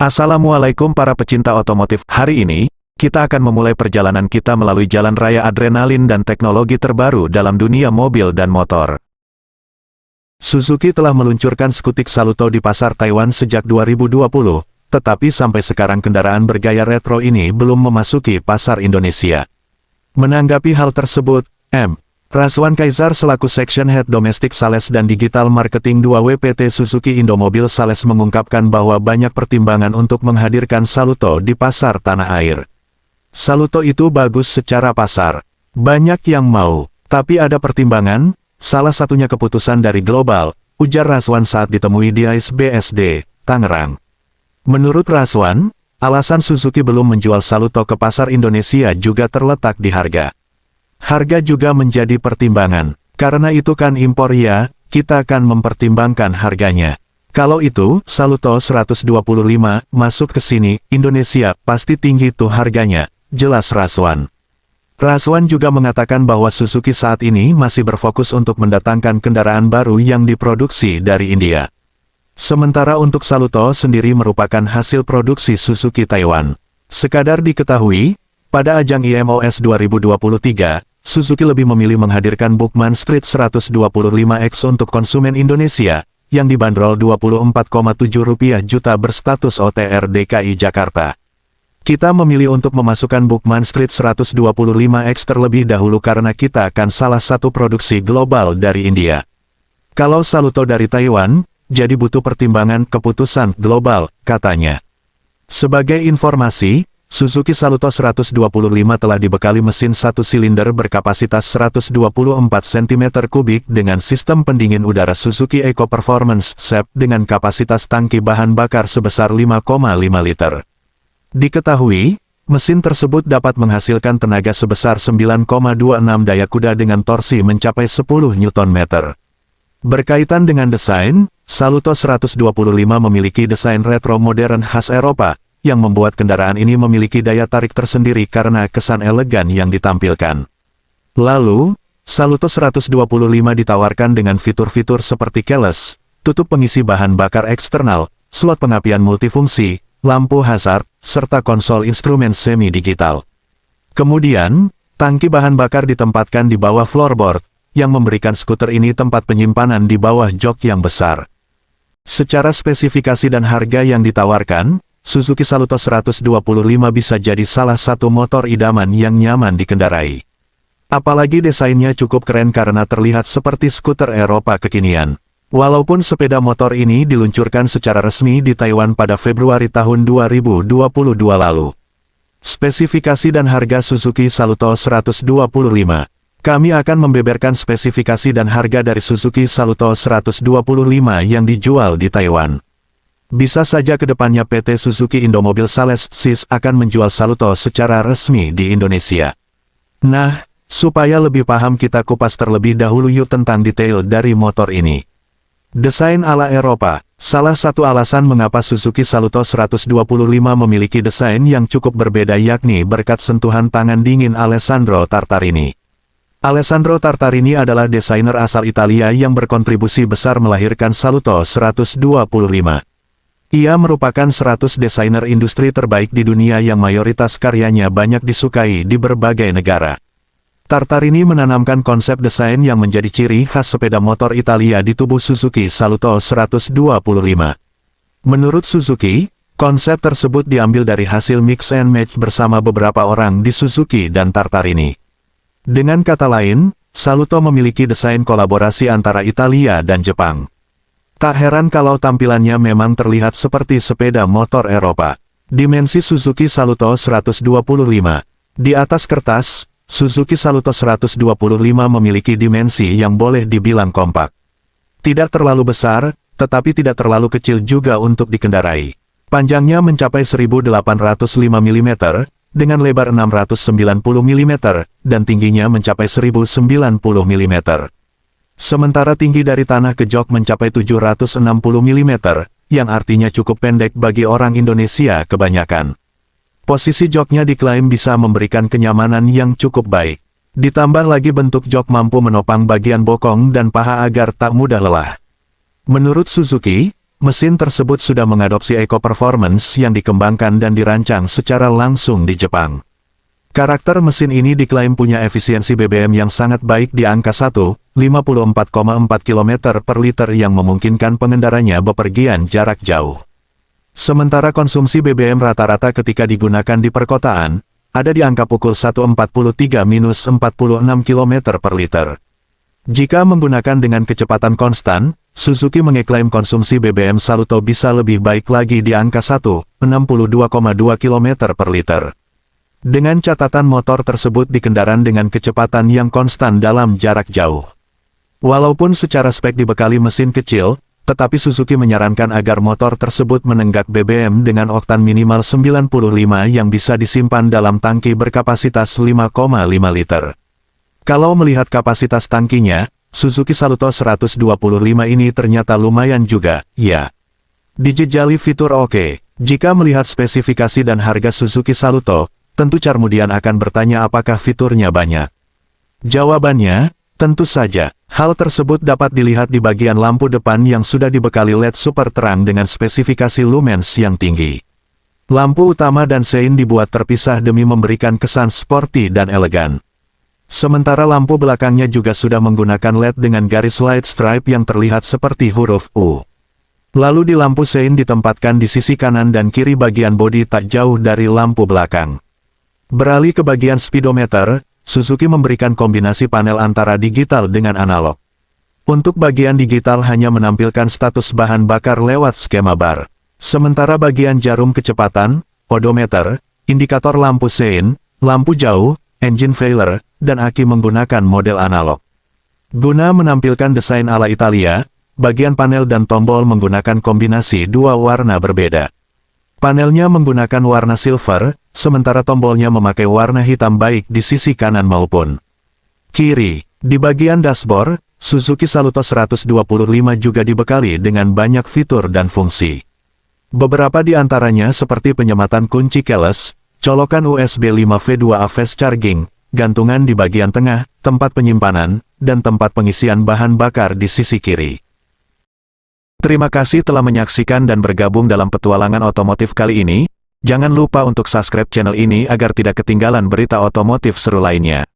Assalamualaikum para pecinta otomotif. Hari ini, kita akan memulai perjalanan kita melalui jalan raya adrenalin dan teknologi terbaru dalam dunia mobil dan motor. Suzuki telah meluncurkan skutik Saluto di pasar Taiwan sejak 2020, tetapi sampai sekarang kendaraan bergaya retro ini belum memasuki pasar Indonesia. Menanggapi hal tersebut, Razwan Kaisar selaku Section Head Domestic Sales dan Digital Marketing 2W PT Suzuki Indomobil Sales mengungkapkan bahwa banyak pertimbangan untuk menghadirkan Saluto di pasar tanah air. Saluto itu bagus secara pasar. Banyak yang mau, tapi ada pertimbangan, salah satunya keputusan dari global, ujar Razwan saat ditemui di ICE BSD, Tangerang. Menurut Razwan, alasan Suzuki belum menjual Saluto ke pasar Indonesia juga terletak di harga. Harga juga menjadi pertimbangan. Karena itu kan impor ya, kita akan mempertimbangkan harganya. Kalau itu, Saluto 125 masuk ke sini, Indonesia, pasti tinggi tuh harganya, jelas Razwan. Razwan juga mengatakan bahwa Suzuki saat ini masih berfokus untuk mendatangkan kendaraan baru yang diproduksi dari India. Sementara untuk Saluto sendiri merupakan hasil produksi Suzuki Taiwan. Sekadar diketahui, pada ajang IMOS 2023, Suzuki lebih memilih menghadirkan Buckman Street 125X untuk konsumen Indonesia, yang dibanderol Rp24,7 juta berstatus OTR DKI Jakarta. Kita memilih untuk memasukkan Buckman Street 125X terlebih dahulu karena kita akan salah satu produksi global dari India. Kalau Saluto dari Taiwan, jadi butuh pertimbangan keputusan global, katanya. Sebagai informasi, Suzuki Saluto 125 telah dibekali mesin 1 silinder berkapasitas 124 cm3 dengan sistem pendingin udara Suzuki Eco Performance SEP dengan kapasitas tangki bahan bakar sebesar 5,5 liter. Diketahui, mesin tersebut dapat menghasilkan tenaga sebesar 9,26 daya kuda dengan torsi mencapai 10 Nm. Berkaitan dengan desain, Saluto 125 memiliki desain retro modern khas Eropa, yang membuat kendaraan ini memiliki daya tarik tersendiri karena kesan elegan yang ditampilkan. Lalu, Saluto 125 ditawarkan dengan fitur-fitur seperti keyless, tutup pengisi bahan bakar eksternal, slot pengapian multifungsi, lampu hazard, serta konsol instrumen semi-digital. Kemudian, tangki bahan bakar ditempatkan di bawah floorboard, yang memberikan skuter ini tempat penyimpanan di bawah jok yang besar. Secara spesifikasi dan harga yang ditawarkan, Suzuki Saluto 125 bisa jadi salah satu motor idaman yang nyaman dikendarai. Apalagi desainnya cukup keren karena terlihat seperti skuter Eropa kekinian. Walaupun sepeda motor ini diluncurkan secara resmi di Taiwan pada Februari tahun 2022 lalu. Spesifikasi dan harga Suzuki Saluto 125. Kami akan membeberkan spesifikasi dan harga dari Suzuki Saluto 125 yang dijual di Taiwan. Bisa saja ke depannya PT Suzuki Indomobil Sales (SIS) akan menjual Saluto secara resmi di Indonesia. Nah, supaya lebih paham kita kupas terlebih dahulu yuk tentang detail dari motor ini. Desain ala Eropa. Salah satu alasan mengapa Suzuki Saluto 125 memiliki desain yang cukup berbeda yakni berkat sentuhan tangan dingin Alessandro Tartarini. Alessandro Tartarini adalah desainer asal Italia yang berkontribusi besar melahirkan Saluto 125. Ia merupakan 100 desainer industri terbaik di dunia yang mayoritas karyanya banyak disukai di berbagai negara. Tartarini menanamkan konsep desain yang menjadi ciri khas sepeda motor Italia di tubuh Suzuki Saluto 125. Menurut Suzuki, konsep tersebut diambil dari hasil mix and match bersama beberapa orang di Suzuki dan Tartarini. Dengan kata lain, Saluto memiliki desain kolaborasi antara Italia dan Jepang. Tak heran kalau tampilannya memang terlihat seperti sepeda motor Eropa. Dimensi Suzuki Saluto 125. Di atas kertas, Suzuki Saluto 125 memiliki dimensi yang boleh dibilang kompak. Tidak terlalu besar, tetapi tidak terlalu kecil juga untuk dikendarai. Panjangnya mencapai 1805 mm, dengan lebar 690 mm, dan tingginya mencapai 1090 mm. Sementara tinggi dari tanah ke jok mencapai 760 mm, yang artinya cukup pendek bagi orang Indonesia kebanyakan. Posisi joknya diklaim bisa memberikan kenyamanan yang cukup baik. Ditambah lagi bentuk jok mampu menopang bagian bokong dan paha agar tak mudah lelah. Menurut Suzuki, Mesin tersebut sudah mengadopsi Eco Performance yang dikembangkan dan dirancang secara langsung di Jepang. Karakter mesin ini diklaim punya efisiensi BBM yang sangat baik di angka 1,54,4 km per liter yang memungkinkan pengendaranya bepergian jarak jauh. Sementara konsumsi BBM rata-rata ketika digunakan di perkotaan, ada di angka pukul 1.43-46 km per liter. Jika menggunakan dengan kecepatan konstan, Suzuki mengeklaim konsumsi BBM Saluto bisa lebih baik lagi di angka 1,62,2 km per liter. Dengan catatan motor tersebut di kendaraan dengan kecepatan yang konstan dalam jarak jauh. Walaupun secara spek dibekali mesin kecil, tetapi Suzuki menyarankan agar motor tersebut menenggak BBM dengan oktan minimal 95 yang bisa disimpan dalam tangki berkapasitas 5,5 liter. Kalau melihat kapasitas tangkinya, Suzuki Saluto 125 ini ternyata lumayan juga, ya. Dijejali fitur oke. Jika melihat spesifikasi dan harga Suzuki Saluto, tentu kemudian akan bertanya apakah fiturnya banyak. Jawabannya, tentu saja. Hal tersebut dapat dilihat di bagian lampu depan yang sudah dibekali LED super terang dengan spesifikasi lumens yang tinggi. Lampu utama dan sein dibuat terpisah demi memberikan kesan sporty dan elegan. Sementara lampu belakangnya juga sudah menggunakan LED dengan garis light stripe yang terlihat seperti huruf U. Lalu di lampu sein ditempatkan di sisi kanan dan kiri bagian bodi tak jauh dari lampu belakang. Beralih ke bagian speedometer, Suzuki memberikan kombinasi panel antara digital dengan analog. Untuk bagian digital hanya menampilkan status bahan bakar lewat skema bar. Sementara bagian jarum kecepatan, odometer, indikator lampu sein, lampu jauh, engine failure, dan aki menggunakan model analog. Guna menampilkan desain ala Italia, bagian panel dan tombol menggunakan kombinasi dua warna berbeda. Panelnya menggunakan warna silver, sementara tombolnya memakai warna hitam baik di sisi kanan maupun kiri. Di bagian dashboard, Suzuki Saluto 125 juga dibekali dengan banyak fitur dan fungsi. Beberapa di antaranya seperti penyematan kunci keyless, colokan USB 5V2A fast charging, gantungan di bagian tengah, tempat penyimpanan, dan tempat pengisian bahan bakar di sisi kiri. Terima kasih telah menyaksikan dan bergabung dalam petualangan otomotif kali ini. Jangan lupa untuk subscribe channel ini agar tidak ketinggalan berita otomotif seru lainnya.